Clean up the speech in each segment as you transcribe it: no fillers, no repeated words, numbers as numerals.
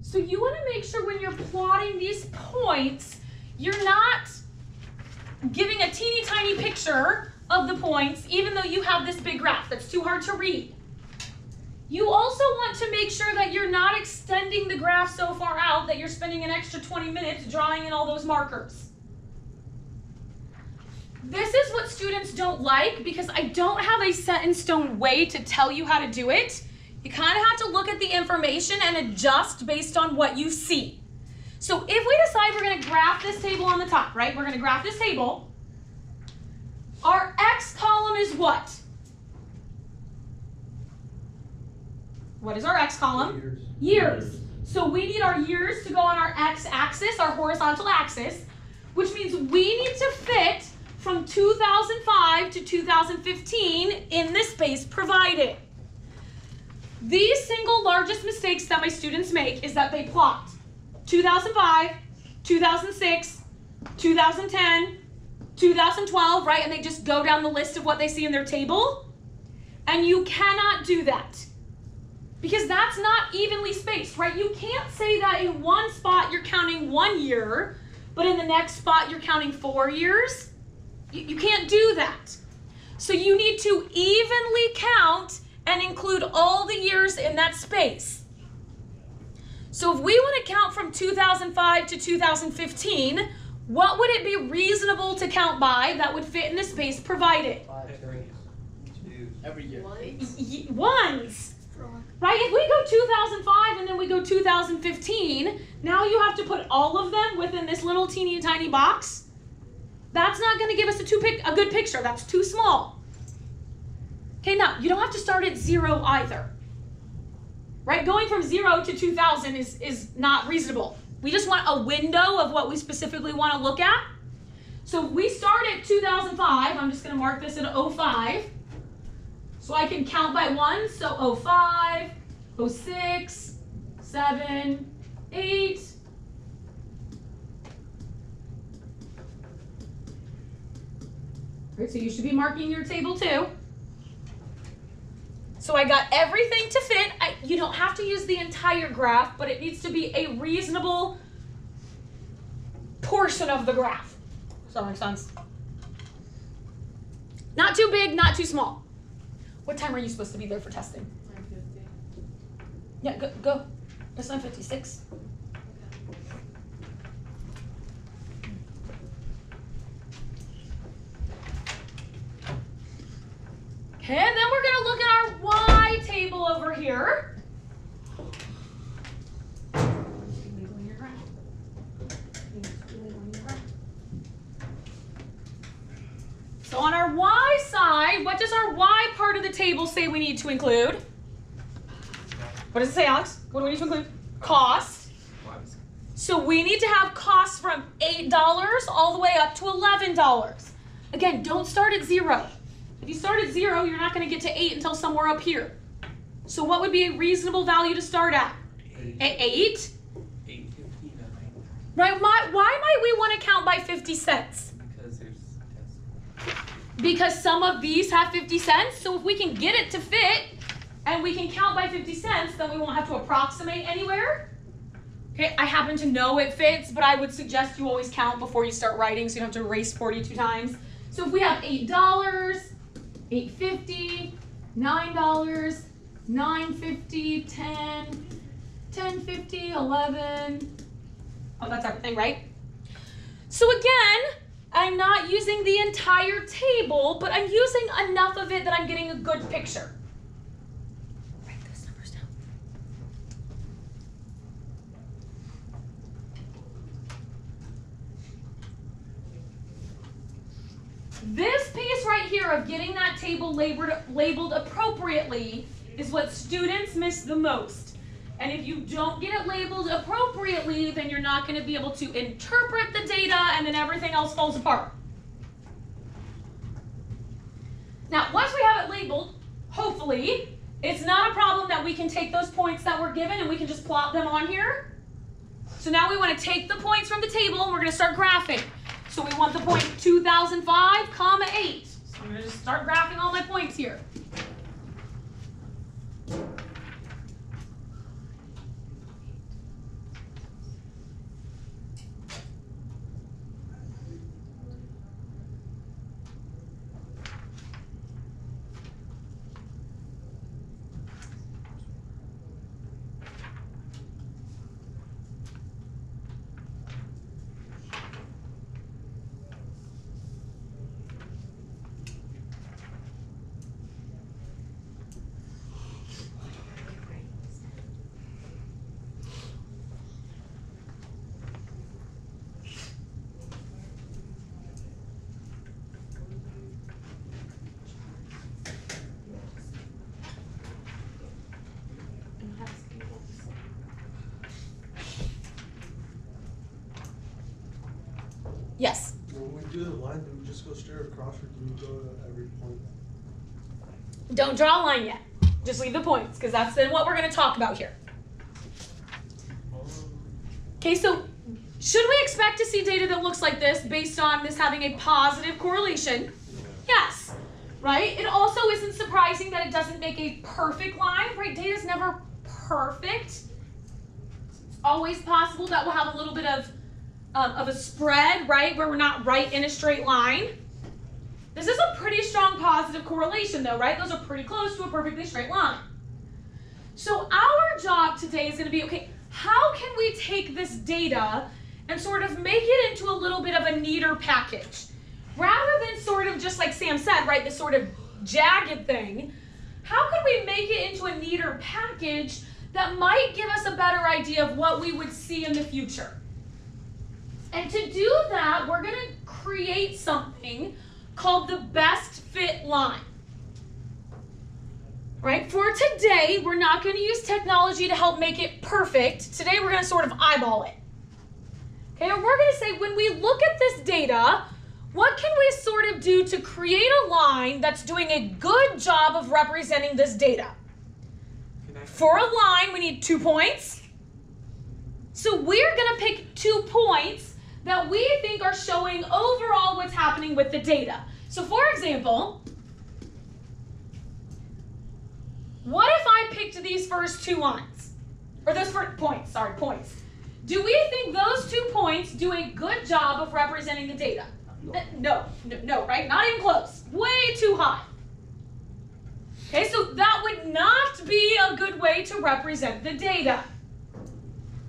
So you want to make sure when you're plotting these points, you're not giving a teeny tiny picture of the points, even though you have this big graph that's too hard to read. You also want to make sure that you're not extending the graph so far out that you're spending an extra 20 minutes drawing in all those markers. This is what students don't like because I don't have a set in stone way to tell you how to do it. You kind of have to look at the information and adjust based on what you see. So if we decide we're going to graph this table on the top, right? We're going to graph this table. Our X column is what? What is our X column? Years. So we need our years to go on our X axis, our horizontal axis, which means we need to fit from 2005 to 2015 in the space provided. The single largest mistakes that my students make is that they plot 2005, 2006, 2010, 2012, right? And they just go down the list of what they see in their table. And you cannot do that because that's not evenly spaced, right? You can't say that in one spot you're counting 1 year, but in the next spot you're counting 4 years. You can't do that. So you need to evenly count and include all the years in that space. So if we want to count from 2005 to 2015, what would it be reasonable to count by that would fit in the space provided? 5 every year. Ones. Right? If we go 2005 and then we go 2015, now you have to put all of them within this little teeny tiny box. That's not going to give us a good picture. That's too small. Okay, now, you don't have to start at 0 either. Right? Going from 0 to 2000 is not reasonable. We just want a window of what we specifically want to look at. So we start at 2005. I'm just going to mark this at 05. So I can count by 1. So 05, 06, 7, 8. Right, so you should be marking your table too. So I got everything to fit. You don't have to use the entire graph, but it needs to be a reasonable portion of the graph. Does that make sense? Not too big, not too small. What time are you supposed to be there for testing? 9:50. Yeah, go. It's 9:56. Okay, and then we're going to look at our Y table over here. So on our Y side, what does our Y part of the table say we need to include? What does it say, Alex? What do we need to include? Cost. So we need to have costs from $8 all the way up to $11. Again, don't start at 0. If you start at 0, you're not going to get to 8 until somewhere up here. So what would be a reasonable value to start at? 8? 8.59. Right? Why might we want to count by 50 cents? Because there's Because some of these have 50 cents. So if we can get it to fit and we can count by 50 cents, then we won't have to approximate anywhere. Okay, I happen to know it fits, but I would suggest you always count before you start writing so you don't have to erase 42 times. So if we have $8, $8.50, $9, $9.50, $10, $10.50, $11. Oh, that's everything, right? So again, I'm not using the entire table, but I'm using enough of it that I'm getting a good picture. Write those numbers down. This piece right here of getting that table labeled appropriately is what students miss the most. And if you don't get it labeled appropriately, then you're not going to be able to interpret the data, and then everything else falls apart. Now, once we have it labeled, hopefully, it's not a problem that we can take those points that we're given and we can just plot them on here. So now we want to take the points from the table and we're going to start graphing. So we want the point 2005, 8. So I'm going to just start graphing all my points here. Yes? When we do the line, do we just go straight across or do we go to every point? Don't draw a line yet. Just leave the points, because that's then what we're going to talk about here. Okay, so should we expect to see data that looks like this based on this having a positive correlation? Yes, right? It also isn't surprising that it doesn't make a perfect line, right? Data is never perfect. It's always possible that we'll have a little bit of a spread, right, where we're not right in a straight line. This is a pretty strong positive correlation though, right? Those are pretty close to a perfectly straight line. So our job today is going to be, okay, how can we take this data and sort of make it into a little bit of a neater package? Rather than sort of just like Sam said, right, this sort of jagged thing, how could we make it into a neater package that might give us a better idea of what we would see in the future? And to do that, we're going to create something called the best fit line. Right? For today, we're not going to use technology to help make it perfect. Today, we're going to sort of eyeball it. Okay, and we're going to say when we look at this data, what can we sort of do to create a line that's doing a good job of representing this data? For a line, we need 2 points. So we're going to pick 2 points that we think are showing overall what's happening with the data. So for example, what if I picked these first 2 lines? Or those first points, sorry, points. Do we think those 2 points do a good job of representing the data? No, right? Not even close. Way too high. Okay, so that would not be a good way to represent the data.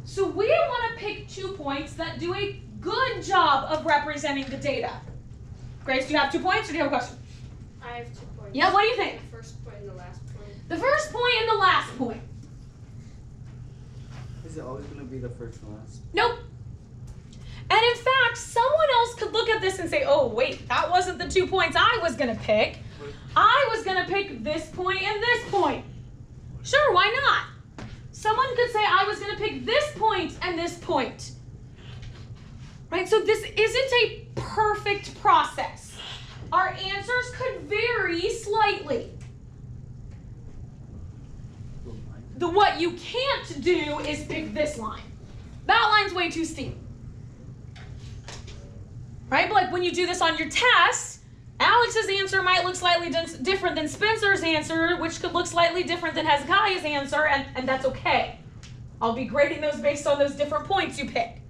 So we want to pick 2 points that do a good job of representing the data. Grace, do you have 2 points or do you have a question? I have 2 points. Yeah, what do you think? The first point and the last point. The first point and the last point. Is it always going to be the first and last? Nope. And in fact, someone else could look at this and say, oh, wait, that wasn't the 2 points I was going to pick. I was going to pick this point and this point. Sure, why not? Someone could say I was going to pick this point and this point. Right? So this isn't a perfect process. Our answers could vary slightly. What you can't do is pick this line. That line's way too steep. Right? But like when you do this on your test, Alex's answer might look slightly different than Spencer's answer, which could look slightly different than Hezekiah's answer, and that's okay. I'll be grading those based on those different points you pick.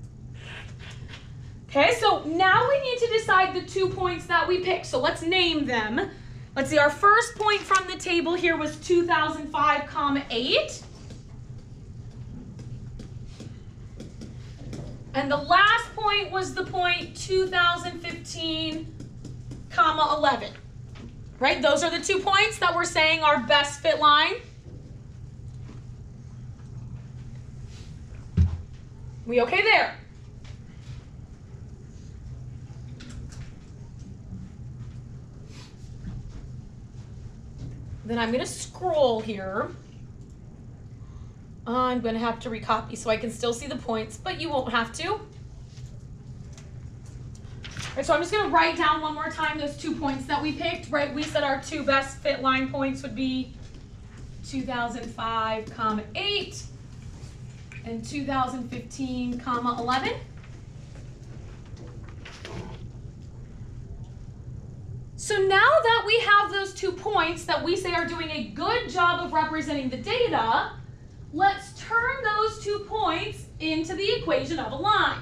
Okay, so now we need to decide the 2 points that we picked. So let's name them. Let's see, our first point from the table here was 2005, 8. And the last point was the point 2015, 11. Right? Those are the 2 points that we're saying are best fit line. We okay there? Then I'm going to scroll here. I'm going to have to recopy so I can still see the points, but you won't have to. All right, so I'm just going to write down one more time those 2 points that we picked, right? We said our 2 best fit line points would be 2005, 8 and 2015, 11. So now that we have those 2 points that we say are doing a good job of representing the data, let's turn those 2 points into the equation of a line.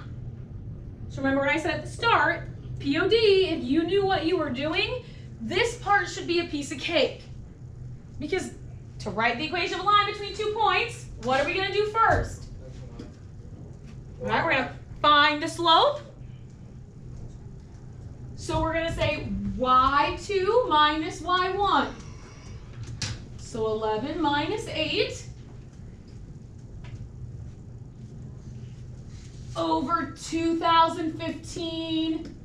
So remember what I said at the start, POD, if you knew what you were doing, this part should be a piece of cake. Because to write the equation of a line between 2 points, what are we going to do first? All right, we're going to find the slope. So we're going to say y2 minus y1. So 11 minus 8 over 2015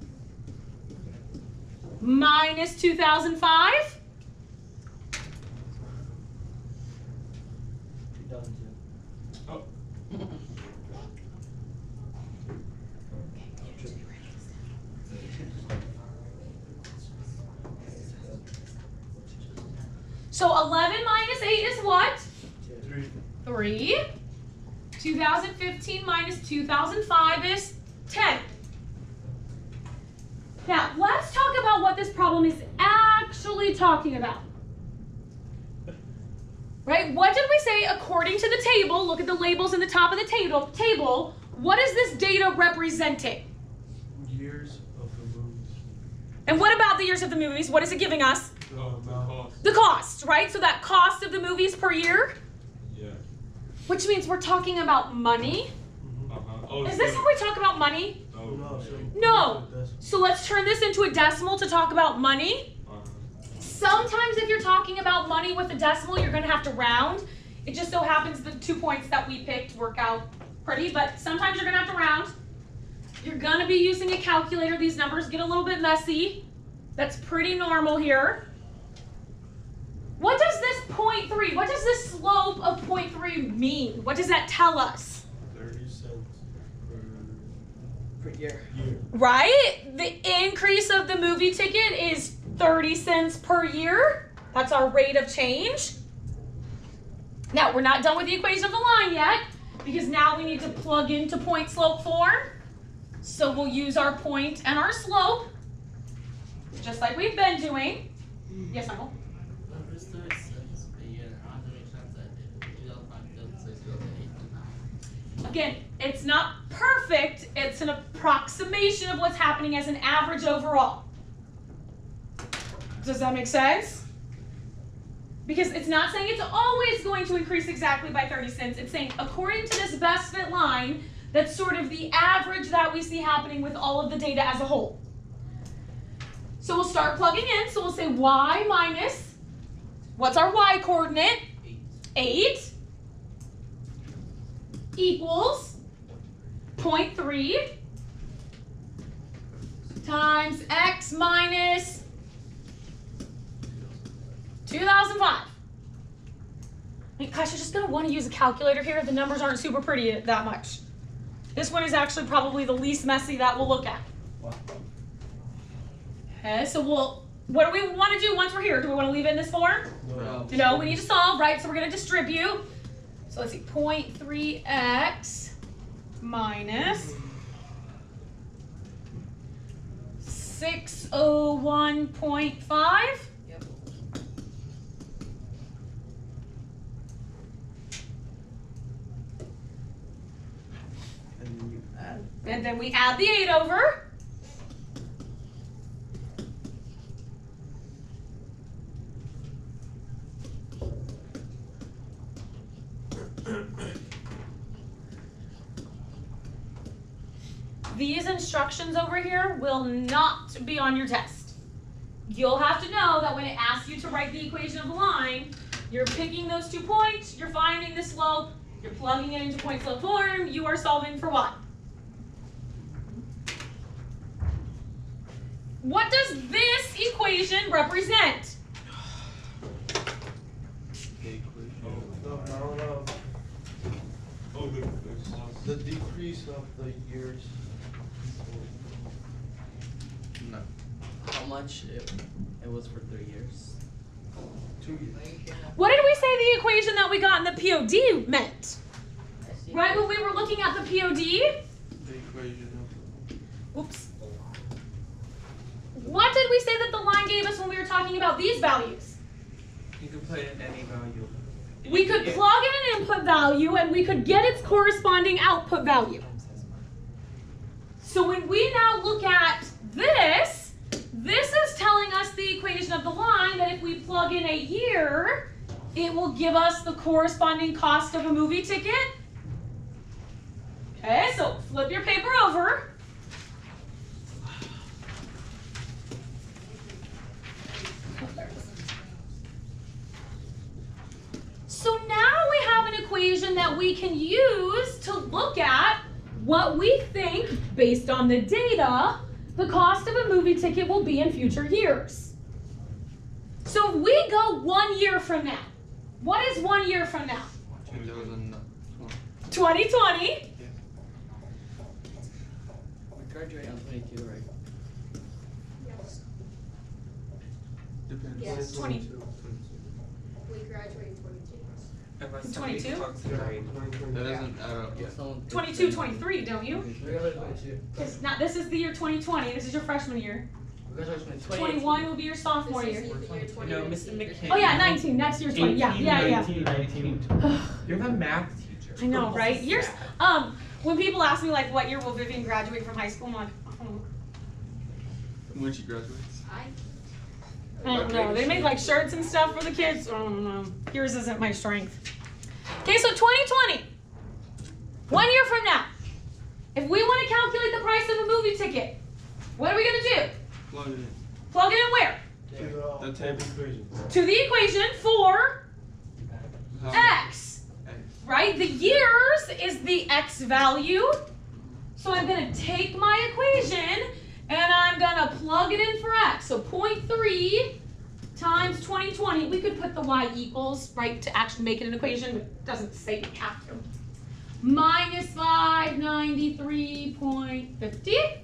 minus 2005. 2002. Oh. 3. 2015 minus 2005 is 10. Now, let's talk about what this problem is actually talking about. Right? What did we say according to the table? Look at the labels in the top of the table. What is this data representing? Years of the movies. And what about the years of the movies? What is it giving us? The amount. The cost, right? So that cost of the movies per year? Yeah. Which means we're talking about money. Oh, Is this how we talk about money? No, so No. So let's turn this into a decimal to talk about money. Sometimes if you're talking about money with a decimal, you're going to have to round. It just so happens the 2 points that we picked work out pretty, but sometimes you're going to have to round. You're going to be using a calculator. These numbers get a little bit messy. That's pretty normal here. What does this 0.3, what does this slope of 0.3 mean? What does that tell us? 30 cents Per year. year. Right? The increase of the movie ticket is 30 cents per year. That's our rate of change. Now, we're not done with the equation of the line yet, because now we need to plug into point slope form. So we'll use our point and our slope, just like we've been doing. Yes, Michael? Again, it's not perfect. It's an approximation of what's happening as an average overall. Does that make sense? Because it's not saying it's always going to increase exactly by 30 cents. It's saying according to this best fit line, that's sort of the average that we see happening with all of the data as a whole. So we'll start plugging in. So we'll say y minus, what's our y coordinate? 8 equals 0.3 times x minus 2005. I mean, gosh, you're just going to want to use a calculator here. The numbers aren't super pretty that much. This one is actually probably the least messy that we'll look at. Okay, so what do we want to do once we're here? Do we want to leave it in this form? No, we need to solve, right? So we're going to distribute. So let's see, 0.3x minus 601.5. Yep. And then you add. And then we add the 8 over. These instructions over here will not be on your test. You'll have to know that when it asks you to write the equation of the line, you're picking those 2 points, you're finding the slope, you're plugging it into point slope form, you are solving for what? What does this equation represent? The amount of Oh, the decrease of the years. No. How much it was for 3 years? 2 years. What did we say the equation that we got in the POD meant? Right when we were looking at the POD? The equation of. Oops. What did we say that the line gave us when we were talking about these values? You can put in any value. We could plug in an input value and we could get its corresponding output value. So when we now look at this, this is telling us the equation of the line that if we plug in a year, it will give us the corresponding cost of a movie ticket. Okay, so flip your paper over. So now we have an equation that we can use to look at what we think, based on the data, the cost of a movie ticket will be in future years. So if we go 1 year from now, what is 1 year from now? 2020. We graduate on 22, right? Yes. Depends. Yes. 20. We graduate in 22. 22? That doesn't add up. Yeah. Someone 22, 23, don't you? 22. Because now this is the year 2020. This is your freshman year. 21 will be your sophomore year. No, Mr. McKinney. Oh yeah, 19. Next year's 20. Yeah, yeah. 19. You're the math teacher. I know, right? Years. When people ask me like, what year will Vivian graduate from high school, I'm like, oh. When she graduates. I don't know. They make like shirts and stuff for the kids. Oh no. Yours isn't my strength. Okay, so 2020. 1 year from now, if we want to calculate the price of a movie ticket, what are we gonna do? Plug it in. Plug it in where? The table equation. To the equation for x, right? The years is the x value. So I'm going to take my equation and I'm going to plug it in for x. So 0.3 times 2020. We could put the y equals, right, to actually make it an equation, but it doesn't say you have to. Minus 593.50.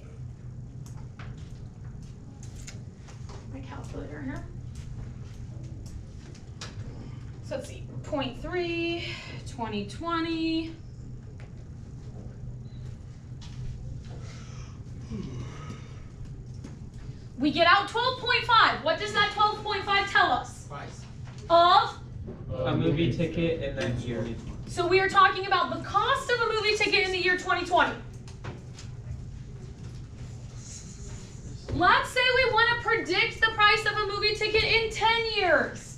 My calculator here. So let's see, 0.3, 2020. We get out 12.5. What does that 12.5 tell us? Price. Of? A movie ticket in that year. So we are talking about the cost of a movie ticket in the year 2020. Let's say we want to predict the price of a movie ticket in 10 years.